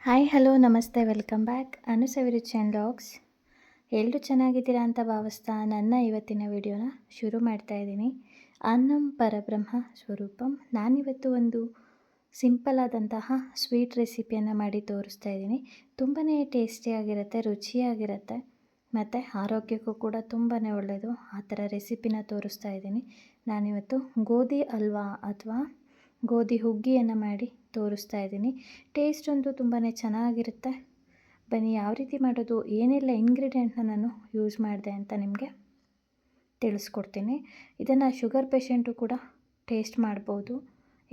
Hi hello ನಮಸ್ತೆ welcome back ಅನುಸವಿರು logs. ಎಲ್ಲರೂ ಚೆನ್ನಾಗಿದ್ದೀರಾ ಅಂತ ಭಾವಿಸ್ತಾ ನನ್ನ ಇವತ್ತಿನ ವಿಡಿಯೋನ ಶುರು ಮಾಡ್ತಾ ಇದ್ದೀನಿ. ಅನ್ನಂ ಪರಬ್ರಹ್ಮ ಸ್ವರೂಪಂ. ನಾನಿವತ್ತು ಒಂದು ಸಿಂಪಲ್ ಆದಂತಹ ಸ್ವೀಟ್ ರೆಸಿಪಿಯನ್ನು ಮಾಡಿ ತೋರಿಸ್ತಾ ಇದ್ದೀನಿ. ತುಂಬಾ ಟೇಸ್ಟಿಯಾಗಿರುತ್ತೆ, ರುಚಿಯಾಗಿರುತ್ತೆ ಮತ್ತು ಆರೋಗ್ಯಕ್ಕೂ ಕೂಡ ತುಂಬಾ ಒಳ್ಳೆಯದು. ಆ ಥರ ರೆಸಿಪಿನ ತೋರಿಸ್ತಾ ಇದ್ದೀನಿ. ನಾನಿವತ್ತು ಗೋಧಿ ಹಲ್ವಾ ಅಥವಾ ಗೋಧಿ ಹುಗ್ಗಿಯನ್ನು ಮಾಡಿ ತೋರಿಸ್ತಾ ಇದ್ದೀನಿ. ಟೇಸ್ಟ್ ಅಂತೂ ತುಂಬಾ ಚೆನ್ನಾಗಿರುತ್ತೆ. ಬನ್ನಿ ಯಾವ ರೀತಿ ಮಾಡೋದು, ಏನೆಲ್ಲ ಇಂಗ್ರೀಡಿಯೆಂಟ್ನ ನಾನು ಯೂಸ್ ಮಾಡಿದೆ ಅಂತ ನಿಮಗೆ ತಿಳಿಸ್ಕೊಡ್ತೀನಿ. ಇದನ್ನು ಶುಗರ್ ಪೇಷಂಟು ಕೂಡ ಟೇಸ್ಟ್ ಮಾಡ್ಬೋದು,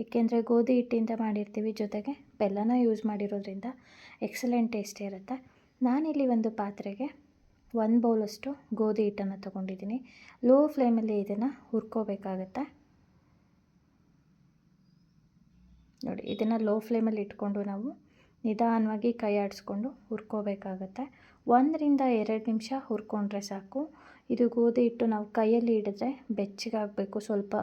ಏಕೆಂದರೆ ಗೋಧಿ ಹಿಟ್ಟಿಂದ ಮಾಡಿರ್ತೀವಿ, ಜೊತೆಗೆ ಬೆಲ್ಲನ ಯೂಸ್ ಮಾಡಿರೋದ್ರಿಂದ ಎಕ್ಸಲೆಂಟ್ ಟೇಸ್ಟ್ ಇರುತ್ತೆ. ನಾನಿಲ್ಲಿ ಒಂದು ಪಾತ್ರೆಗೆ 1 ಬೌಲಷ್ಟು ಗೋಧಿ ಹಿಟ್ಟನ್ನು ತೊಗೊಂಡಿದ್ದೀನಿ. ಲೋ ಫ್ಲೇಮಲ್ಲಿ ಇದನ್ನು ಹುರ್ಕೋಬೇಕಾಗತ್ತೆ. ನೋಡಿ, ಇದನ್ನು ಲೋ ಫ್ಲೇಮಲ್ಲಿ ಇಟ್ಕೊಂಡು ನಾವು ನಿಧಾನವಾಗಿ ಕೈ ಆಡಿಸ್ಕೊಂಡು ಹುರ್ಕೋಬೇಕಾಗತ್ತೆ. 1 ರಿಂದ 2 ನಿಮಿಷ ಹುರ್ಕೊಂಡ್ರೆ ಸಾಕು. ಇದು ಗೋಧಿ ಹಿಟ್ಟು ನಾವು ಕೈಯಲ್ಲಿ ಹಿಡಿದ್ರೆ ಬೆಚ್ಚಗಾಗಬೇಕು, ಸ್ವಲ್ಪ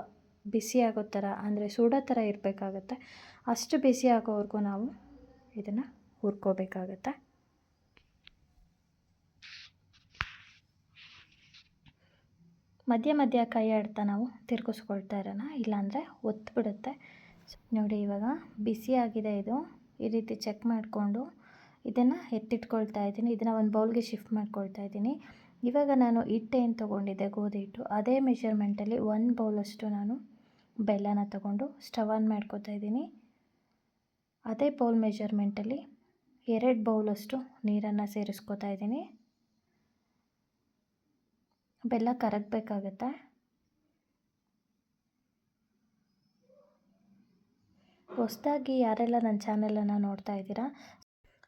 ಬಿಸಿ ಆಗೋ ಥರ, ಅಂದರೆ ಸುಡೋ ಥರ ಇರಬೇಕಾಗತ್ತೆ. ಅಷ್ಟು ಬಿಸಿ ಆಗೋವರೆಗೂ ನಾವು ಇದನ್ನು ಹುರ್ಕೋಬೇಕಾಗತ್ತೆ. ಮಧ್ಯ ಮಧ್ಯ ಕೈ ಆಡ್ತಾ ನಾವು ತಿರ್ಗಿಸ್ಕೊಳ್ತಾ ಇರೋಣ, ಇಲ್ಲಾಂದರೆ ಒತ್ತಿಬಿಡುತ್ತೆ. ನೋಡಿ, ಇವಾಗ ಬಿಸಿ ಆಗಿದೆ. ಇದು ಈ ರೀತಿ ಚೆಕ್ ಮಾಡಿಕೊಂಡು ಇದನ್ನು ಎತ್ತಿಟ್ಕೊಳ್ತಾ ಇದ್ದೀನಿ. ಇದನ್ನು ಒಂದು ಬೌಲ್ಗೆ ಶಿಫ್ಟ್ ಮಾಡ್ಕೊಳ್ತಾ ಇದ್ದೀನಿ. ಇವಾಗ ನಾನು ಹಿಟ್ಟು ಏನು ತೊಗೊಂಡಿದ್ದೆ ಗೋಧಿ ಹಿಟ್ಟು, ಅದೇ ಮೆಷರ್ಮೆಂಟಲ್ಲಿ 1 ಬೌಲಷ್ಟು ನಾನು ಬೆಲ್ಲನ ತೊಗೊಂಡು ಸ್ಟವ್ ಆನ್ ಮಾಡ್ಕೊತಾ ಇದ್ದೀನಿ. ಅದೇ ಬೌಲ್ ಮೆಷರ್ಮೆಂಟಲ್ಲಿ 2 ಬೌಲಷ್ಟು ನೀರನ್ನು ಸೇರಿಸ್ಕೊತಾ ಇದ್ದೀನಿ. ಬೆಲ್ಲ ಕರಗಬೇಕಾಗತ್ತೆ. ಹೊಸದಾಗಿ ಯಾರೆಲ್ಲ ನನ್ನ ಚಾನಲನ್ನು ನೋಡ್ತಾ ಇದ್ದೀರಾ,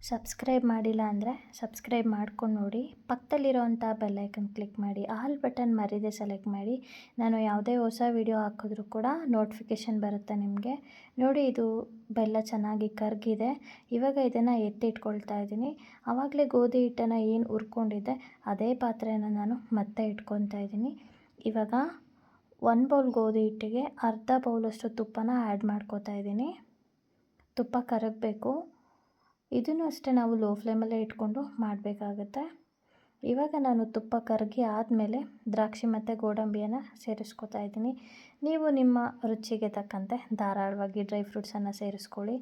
ಸಬ್ಸ್ಕ್ರೈಬ್ ಮಾಡಿಲ್ಲ ಅಂದರೆ ಸಬ್ಸ್ಕ್ರೈಬ್ ಮಾಡ್ಕೊಂಡು ನೋಡಿ. ಪಕ್ಕದಲ್ಲಿರೋವಂಥ ಬೆಲ್ಲೈಕನ್ ಕ್ಲಿಕ್ ಮಾಡಿ, ಆಲ್ ಬಟನ್ ಮರೀದೆ ಸೆಲೆಕ್ಟ್ ಮಾಡಿ. ನಾನು ಯಾವುದೇ ಹೊಸ ವಿಡಿಯೋ ಹಾಕಿದ್ರೂ ಕೂಡ ನೋಟಿಫಿಕೇಷನ್ ಬರುತ್ತೆ ನಿಮಗೆ. ನೋಡಿ, ಇದು ಬೆಲ್ಲ ಚೆನ್ನಾಗಿ ಕರಗಿದೆ. ಇವಾಗ ಇದನ್ನು ಎತ್ತಿಟ್ಕೊಳ್ತಾ ಇದ್ದೀನಿ. ಆವಾಗಲೇ ಗೋಧಿ ಹಿಟ್ಟನ್ನು ಏನು ಹುರ್ಕೊಂಡಿದ್ದೆ ಅದೇ ಪಾತ್ರೆಯನ್ನು ನಾನು ಮತ್ತೆ ಇಟ್ಕೊತಾ ಇದ್ದೀನಿ. ಇವಾಗ 1 ಬೌಲ್ ಗೋಧಿ ಹಿಟ್ಟಿಗೆ ಅರ್ಧ ಬೌಲಷ್ಟು ತುಪ್ಪನ ಆ್ಯಡ್ ಮಾಡ್ಕೋತಾ ಇದ್ದೀನಿ. ತುಪ್ಪ ಕರಗಬೇಕು. ಇದನ್ನು ಅಷ್ಟೇ ನಾವು ಲೋ ಫ್ಲೇಮಲ್ಲೇ ಇಟ್ಕೊಂಡು ಮಾಡಬೇಕಾಗತ್ತೆ. ಇವಾಗ ನಾನು ತುಪ್ಪ ಕರಗಿ ಆದಮೇಲೆ ದ್ರಾಕ್ಷಿ ಮತ್ತು ಗೋಡಂಬಿಯನ್ನು ಸೇರಿಸ್ಕೊತಾ ಇದ್ದೀನಿ. ನೀವು ನಿಮ್ಮ ರುಚಿಗೆ ತಕ್ಕಂತೆ ಧಾರಾಳವಾಗಿ ಡ್ರೈ ಫ್ರೂಟ್ಸನ್ನು ಸೇರಿಸ್ಕೊಳ್ಳಿ.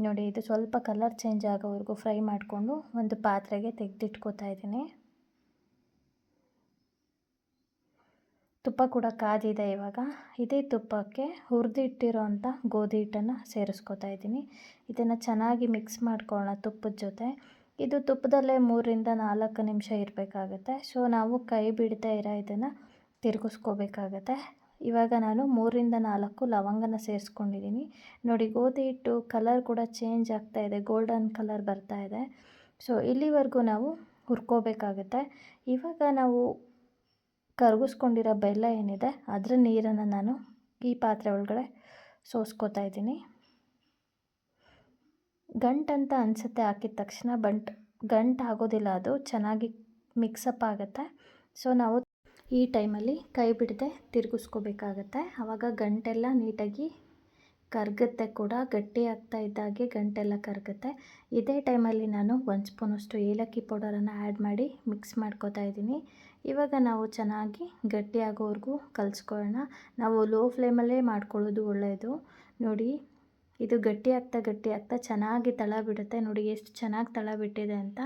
ನೋಡಿ, ಇದು ಸ್ವಲ್ಪ ಕಲರ್ ಚೇಂಜ್ ಆಗೋವರೆಗೂ ಫ್ರೈ ಮಾಡಿಕೊಂಡು ಒಂದು ಪಾತ್ರೆಗೆ ತೆಗೆದಿಟ್ಕೋತಾ ಇದ್ದೀನಿ. ತುಪ್ಪ ಕೂಡ ಕಾದಿದೆ. ಇವಾಗ ಇದೇ ತುಪ್ಪಕ್ಕೆ ಹುರಿದಿಟ್ಟಿರೋಂಥ ಗೋಧಿ ಹಿಟ್ಟನ್ನು ಸೇರಿಸ್ಕೊತಾ ಇದ್ದೀನಿ. ಇದನ್ನು ಚೆನ್ನಾಗಿ ಮಿಕ್ಸ್ ಮಾಡ್ಕೊಳ್ಳೋಣ ತುಪ್ಪದ ಜೊತೆ. ಇದು ತುಪ್ಪದಲ್ಲೇ 3 ರಿಂದ 4 ನಿಮಿಷ ಇರಬೇಕಾಗತ್ತೆ. ಸೊ ನಾವು ಕೈ ಬಿಡದೇ ಇರೋ ಇದನ್ನು ತಿರುಗಿಸ್ಕೋಬೇಕಾಗತ್ತೆ. ಇವಾಗ ನಾನು 3 ರಿಂದ 4 ಲವಂಗನ ಸೇರಿಸ್ಕೊಂಡಿದ್ದೀನಿ. ನೋಡಿ, ಗೋಧಿ ಹಿಟ್ಟು ಕಲರ್ ಕೂಡ ಚೇಂಜ್ ಆಗ್ತಾ ಇದೆ, ಗೋಲ್ಡನ್ ಕಲರ್ ಬರ್ತಾ ಇದೆ. ಸೊ ಇಲ್ಲಿವರೆಗೂ ನಾವು ಹುರ್ಕೋಬೇಕಾಗತ್ತೆ. ಇವಾಗ ನಾವು ಕರಗಿಸ್ಕೊಂಡಿರೋ ಬೆಲ್ಲ ಏನಿದೆ ಅದರ ನೀರನ್ನು ನಾನು ಈ ಪಾತ್ರೆ ಒಳಗಡೆ ಸೋಸ್ಕೋತಾ ಇದ್ದೀನಿ. ಗಂಟಂತ ಅನಿಸುತ್ತೆ ಹಾಕಿದ ತಕ್ಷಣ, ಗಂಟು ಆಗೋದಿಲ್ಲ, ಅದು ಚೆನ್ನಾಗಿ ಮಿಕ್ಸಪ್ ಆಗುತ್ತೆ. ಸೊ ನಾವು ಈ ಟೈಮಲ್ಲಿ ಕೈ ಬಿಡದೆ ತಿರುಗಿಸ್ಕೋಬೇಕಾಗತ್ತೆ. ಆವಾಗ ಗಂಟೆಲ್ಲ ನೀಟಾಗಿ ಕರಗುತ್ತೆ ಕೂಡ, ಗಟ್ಟಿ ಆಗ್ತಾ ಇದ್ದಾಗೆ ಗಂಟೆಲ್ಲ ಕರಗುತ್ತೆ. ಇದೇ ಟೈಮಲ್ಲಿ ನಾನು 1 ಸ್ಪೂನಷ್ಟು ಏಲಕ್ಕಿ ಪೌಡರನ್ನು ಆ್ಯಡ್ ಮಾಡಿ ಮಿಕ್ಸ್ ಮಾಡ್ಕೋತಾ ಇದ್ದೀನಿ. ಇವಾಗ ನಾವು ಚೆನ್ನಾಗಿ ಗಟ್ಟಿ ಆಗೋವರೆಗೂ ಕಲಿಸ್ಕೊಳ್ಳೋಣ. ನಾವು ಲೋ ಫ್ಲೇಮಲ್ಲೇ ಮಾಡ್ಕೊಳ್ಳೋದು ಒಳ್ಳೆಯದು. ನೋಡಿ, ಇದು ಗಟ್ಟಿ ಆಗ್ತಾ ಚೆನ್ನಾಗಿ ತಳ ಬಿಡುತ್ತೆ. ನೋಡಿ ಎಷ್ಟು ಚೆನ್ನಾಗಿ ತಳ ಬಿಟ್ಟಿದೆ ಅಂತ.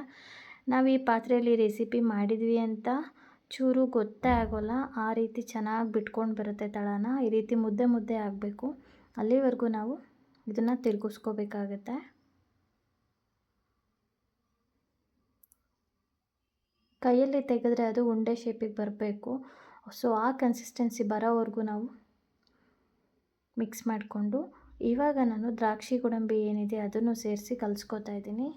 ನಾವು ಈ ಪಾತ್ರೆಯಲ್ಲಿ ರೆಸಿಪಿ ಮಾಡಿದ್ವಿ ಅಂತ ಚೂರು ಗೊತ್ತೇ ಆಗೋಲ್ಲ, ಆ ರೀತಿ ಚೆನ್ನಾಗಿ ಬಿಟ್ಕೊಂಡು ಬರುತ್ತೆ ತಳನ. ಈ ರೀತಿ ಮುದ್ದೆ ಮುದ್ದೆ ಆಗಬೇಕು, ಅಲ್ಲಿವರೆಗೂ ನಾವು ಇದನ್ನು ತಿರುಗಿಸ್ಕೋಬೇಕಾಗತ್ತೆ. ಕೈಯಲ್ಲಿ ತೆಗೆದ್ರೆ ಅದು ಉಂಡೆ ಶೇಪಿಗೆ ಬರಬೇಕು. ಸೊ ಆ ಕನ್ಸಿಸ್ಟೆನ್ಸಿ ಬರೋವರೆಗೂ ನಾವು ಮಿಕ್ಸ್ ಮಾಡಿಕೊಂಡು, ಇವಾಗ ನಾನು ದ್ರಾಕ್ಷಿ ಗೋಡಂಬಿ ಏನಿದೆ ಅದನ್ನು ಸೇರಿಸಿ ಕಲಿಸ್ಕೋತಾ ಇದ್ದೀನಿ.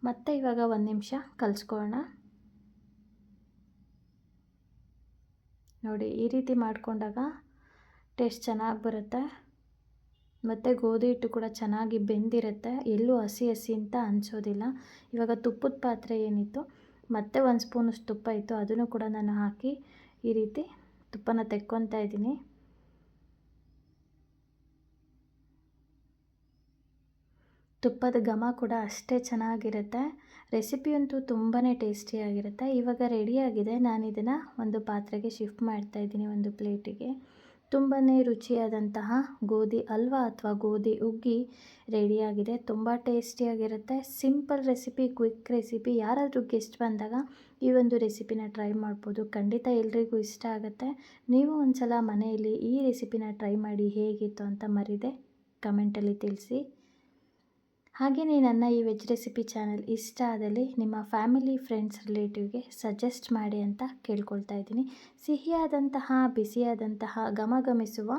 ಮತ್ತು ಇವಾಗ 1 ನಿಮಿಷ ಕಲಿಸ್ಕೊಳ್ಳೋಣ. ನೋಡಿ, ಈ ರೀತಿ ಮಾಡಿಕೊಂಡಾಗ ಟೇಸ್ಟ್ ಚೆನ್ನಾಗಿ ಬರುತ್ತೆ. ಮತ್ತು ಗೋಧಿ ಹಿಟ್ಟು ಕೂಡ ಚೆನ್ನಾಗಿ ಬೆಂದಿರುತ್ತೆ, ಎಲ್ಲೂ ಹಸಿ ಹಸಿ ಅಂತ ಅನಿಸೋದಿಲ್ಲ. ಇವಾಗ ತುಪ್ಪದ ಪಾತ್ರೆ ಏನಿತ್ತು, ಮತ್ತೆ 1 ಸ್ಪೂನಷ್ಟು ತುಪ್ಪ ಇತ್ತು, ಅದನ್ನು ಕೂಡ ನಾನು ಹಾಕಿ ಈ ರೀತಿ ತುಪ್ಪನ ತೆಕ್ಕೊತಾ ಇದ್ದೀನಿ. ತುಪ್ಪದ ಘಮ ಕೂಡ ಅಷ್ಟೇ ಚೆನ್ನಾಗಿರುತ್ತೆ. ರೆಸಿಪಿಯಂತೂ ತುಂಬಾ ಟೇಸ್ಟಿಯಾಗಿರುತ್ತೆ. ಇವಾಗ ರೆಡಿಯಾಗಿದೆ. ನಾನು ಇದನ್ನು ಒಂದು ಪಾತ್ರೆಗೆ ಶಿಫ್ಟ್ ಮಾಡ್ತಾಯಿದ್ದೀನಿ, ಒಂದು ಪ್ಲೇಟಿಗೆ. ತುಂಬಾ ರುಚಿಯಾದಂತಹ ಗೋಧಿ ಹಲ್ವಾ ಅಥವಾ ಗೋಧಿ ಹುಗ್ಗಿ ರೆಡಿಯಾಗಿದೆ. ತುಂಬ ಟೇಸ್ಟಿಯಾಗಿರುತ್ತೆ. Simple recipe, quick recipe. ಯಾರಾದರೂ ಗೆಸ್ಟ್ ಬಂದಾಗ ಈ ಒಂದು ರೆಸಿಪಿನ ಟ್ರೈ ಮಾಡ್ಬೋದು. ಖಂಡಿತ ಎಲ್ರಿಗೂ ಇಷ್ಟ ಆಗುತ್ತೆ. ನೀವು ಒಂದು ಸಲ ಮನೆಯಲ್ಲಿ ಈ ರೆಸಿಪಿನ ಟ್ರೈ ಮಾಡಿ ಹೇಗಿತ್ತು ಅಂತ ಮರೀದೆ ಕಮೆಂಟಲ್ಲಿ ತಿಳಿಸಿ. ಹಾಗೆಯೇ ನನ್ನ ಈ ವೆಜ್ ರೆಸಿಪಿ ಚಾನಲ್ ಇಷ್ಟ ಆದಲ್ಲಿ ನಿಮ್ಮ ಫ್ಯಾಮಿಲಿ, ಫ್ರೆಂಡ್ಸ್, ರಿಲೇಟಿವ್ಗೆ ಸಜೆಸ್ಟ್ ಮಾಡಿ ಅಂತ ಕೇಳ್ಕೊಳ್ತಾ ಇದ್ದೀನಿ. ಸಿಹಿಯಾದಂತಹ, ಬಿಸಿಯಾದಂತಹ, ಘಮಘಮಿಸುವ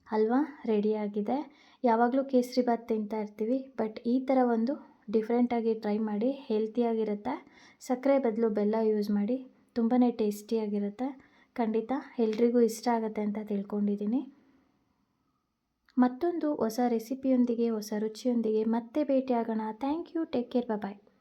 ಹಲ್ವಾ ರೆಡಿಯಾಗಿದೆ. ಯಾವಾಗಲೂ ಕೇಸರಿ ಬಾತ್ ತಿಂತಾ ಇರ್ತೀವಿ, ಬಟ್ ಈ ಥರ ಒಂದು ಡಿಫ್ರೆಂಟಾಗಿ ಟ್ರೈ ಮಾಡಿ. ಹೆಲ್ತಿಯಾಗಿರುತ್ತೆ. ಸಕ್ಕರೆ ಬದಲು ಬೆಲ್ಲ ಯೂಸ್ ಮಾಡಿ. ತುಂಬಾ ಟೇಸ್ಟಿಯಾಗಿರುತ್ತೆ. ಖಂಡಿತ ಎಲ್ರಿಗೂ ಇಷ್ಟ ಆಗುತ್ತೆ ಅಂತ ತಿಳ್ಕೊಂಡಿದ್ದೀನಿ. ಮತ್ತೊಂದು ಹೊಸ ರೆಸಿಪಿಯೊಂದಿಗೆ, ಹೊಸ ರುಚಿಯೊಂದಿಗೆ ಮತ್ತೆ ಭೇಟಿಯಾಗೋಣ. Thank you. Take care. Bye.